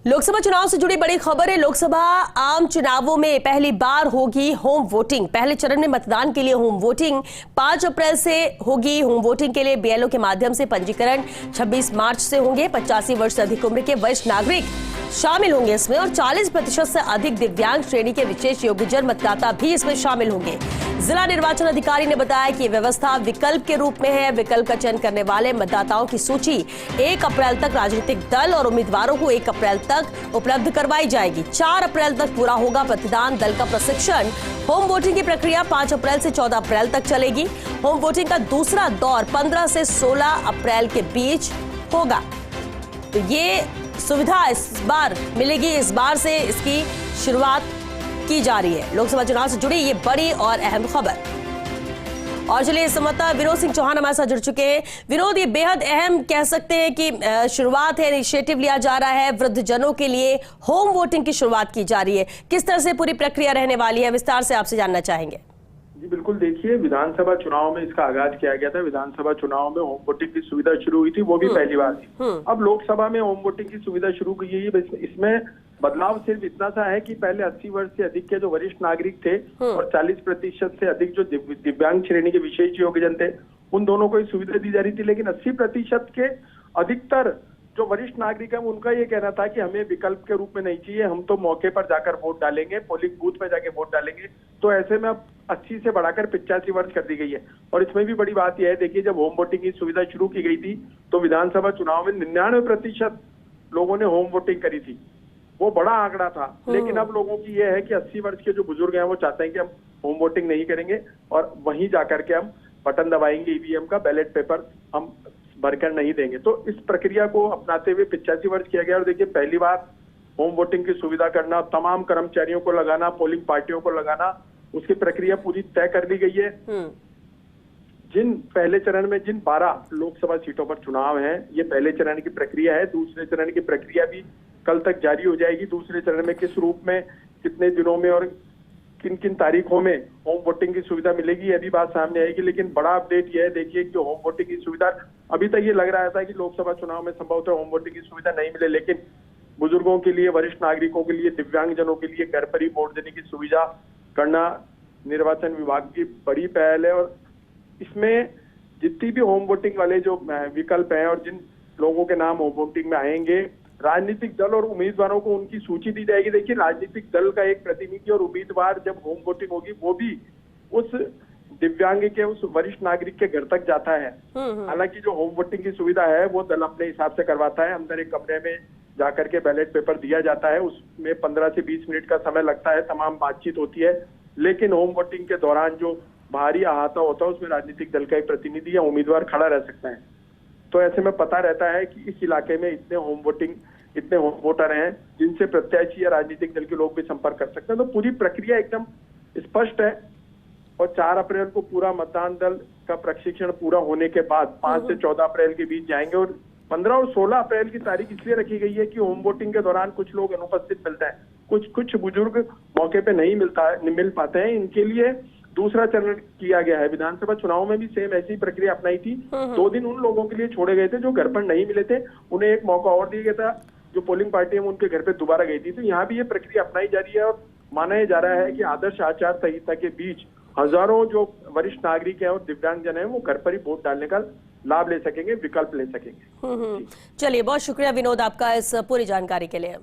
लोकसभा चुनाव से जुड़ी बड़ी खबर है। लोकसभा आम चुनावों में पहली बार होगी होम वोटिंग। पहले चरण में मतदान के लिए होम वोटिंग 5 अप्रैल से होगी। होम वोटिंग के लिए बीएलओ के माध्यम से पंजीकरण 26 मार्च से होंगे। 85 वर्ष से अधिक उम्र के वरिष्ठ नागरिक शामिल होंगे इसमें और 40% से अधिक दिव्यांग श्रेणी के विशेष योग्यजन मतदाता भी इसमें शामिल होंगे। जिला निर्वाचन अधिकारी ने बताया कि व्यवस्था विकल्प के रूप में है। विकल्प का चयन करने वाले मतदाताओं की सूची 1 अप्रैल तक राजनीतिक दल और उम्मीदवारों को 1 अप्रैल तक उपलब्ध करवाई जाएगी। 4 अप्रैल तक पूरा होगा मतदान दल का प्रशिक्षण। होम वोटिंग की प्रक्रिया 5 अप्रैल से 14 अप्रैल तक चलेगी। होम वोटिंग का दूसरा दौर 15 से 16 अप्रैल के बीच होगा। तो ये सुविधा इस बार मिलेगी। इस बार से इसकी शुरुआत की जा रही है। लोकसभा चुनाव से जुड़ी ये बड़ी और अहम खबर। और चलिए संवाददाता विनोद सिंह चौहान हमारे साथ जुड़ चुके हैं। विनोद, ये बेहद अहम कह सकते हैं कि शुरुआत है, इनिशिएटिव लिया जा रहा है। वृद्धजनों के लिए होम वोटिंग की शुरुआत की जा रही है। किस तरह से पूरी प्रक्रिया रहने वाली है, विस्तार से आपसे जानना चाहेंगे। जी बिल्कुल, देखिए विधानसभा चुनाव में इसका आगाज किया गया था। विधानसभा चुनाव में होम वोटिंग की सुविधा शुरू हुई थी, वो भी पहली बार थी। अब लोकसभा में होम वोटिंग की सुविधा शुरू की गई है। इसमें बदलाव सिर्फ इतना सा है कि पहले 80 वर्ष से अधिक के जो वरिष्ठ नागरिक थे और 40% से अधिक जो दिव्यांग श्रेणी के विशेष योग्यजन थे, उन दोनों को सुविधा दी जा रही थी। लेकिन 80% के अधिकतर जो वरिष्ठ नागरिक हैं उनका ये कहना था कि हमें विकल्प के रूप में नहीं चाहिए, हम तो मौके पर जाकर वोट डालेंगे, पोलिंग बूथ में जाके वोट डालेंगे। तो ऐसे में अब 80 से बढ़ाकर 85 वर्ष कर दी गई है। और इसमें भी बड़ी बात यह है, देखिए जब होम वोटिंग की सुविधा शुरू की गई थी तो विधानसभा चुनाव में 99% लोगों ने होम वोटिंग करी थी। वो बड़ा आंकड़ा था। लेकिन अब लोगों की यह है कि 80 वर्ष के जो बुजुर्ग हैं वो चाहते हैं कि हम होम वोटिंग नहीं करेंगे और वहीं जाकर के हम बटन दबाएंगे, ईवीएम का बैलेट पेपर हम भरकर नहीं देंगे। तो इस प्रक्रिया को अपनाते हुए 85 वर्ष किया गया। और देखिए पहली बार होम वोटिंग की सुविधा करना, तमाम कर्मचारियों को लगाना, पोलिंग पार्टियों को लगाना, उसकी प्रक्रिया पूरी तय कर ली गई है। जिन पहले चरण में जिन 12 लोकसभा सीटों पर चुनाव है, ये पहले चरण की प्रक्रिया है। दूसरे चरण की प्रक्रिया भी कल तक जारी हो जाएगी। दूसरे चरण में किस रूप में, कितने दिनों में और किन किन तारीखों में होम वोटिंग की सुविधा मिलेगी, यह भी बात सामने आएगी। लेकिन बड़ा अपडेट यह है, देखिए कि होम वोटिंग की सुविधा अभी तक ये लग रहा था कि लोकसभा चुनाव में संभवतः होम वोटिंग की सुविधा नहीं मिले, लेकिन बुजुर्गों के लिए, वरिष्ठ नागरिकों के लिए, दिव्यांगजनों के लिए घर पर ही वोट देने की सुविधा करना निर्वाचन विभाग की बड़ी पहल है। और इसमें जितनी भी होम वोटिंग वाले जो विकल्प हैं और जिन लोगों के नाम होम वोटिंग में आएंगे, राजनीतिक दल और उम्मीदवारों को उनकी सूची दी जाएगी। देखिए राजनीतिक दल का एक प्रतिनिधि और उम्मीदवार जब होम वोटिंग होगी वो भी उस दिव्यांग के, उस वरिष्ठ नागरिक के घर तक जाता है। हालांकि जो होम वोटिंग की सुविधा है वो दल अपने हिसाब से करवाता है। अंदर एक कमरे में जाकर के बैलेट पेपर दिया जाता है, उसमें 15 से 20 मिनट का समय लगता है, तमाम बातचीत होती है। लेकिन होम वोटिंग के दौरान जो बाहरी अहाता होता है उसमें राजनीतिक दल का एक प्रतिनिधि या उम्मीदवार खड़ा रह सकता है। तो ऐसे में पता रहता है कि इस इलाके में इतने होम वोटर हैं जिनसे प्रत्याशी या राजनीतिक दल के लोग भी संपर्क कर सकते हैं। तो पूरी प्रक्रिया एकदम स्पष्ट है। और 4 अप्रैल को पूरा मतदान दल का प्रशिक्षण पूरा होने के बाद 5 से 14 अप्रैल के बीच जाएंगे। और 15 और 16 अप्रैल की तारीख इसलिए रखी गई है कि होम वोटिंग के दौरान कुछ लोग अनुपस्थित मिलते हैं, कुछ बुजुर्ग मौके पे नहीं मिल पाते हैं। इनके लिए दूसरा चरण किया गया है। विधानसभा चुनाव में भी सेम ऐसी प्रक्रिया अपनाई थी। 2 दिन उन लोगों के लिए छोड़े गए थे जो घर पर नहीं मिले थे, उन्हें एक मौका और दिया गया था। जो पोलिंग पार्टी है उनके घर पे दोबारा गई थी। तो यहाँ भी ये प्रक्रिया अपनाई जा रही है और माना जा रहा है कि आदर्श आचार संहिता के बीच हजारों जो वरिष्ठ नागरिक हैं और दिव्यांगजन हैं वो घर पर ही वोट डालने का लाभ ले सकेंगे, विकल्प ले सकेंगे। चलिए, बहुत शुक्रिया विनोद आपका इस पूरी जानकारी के लिए।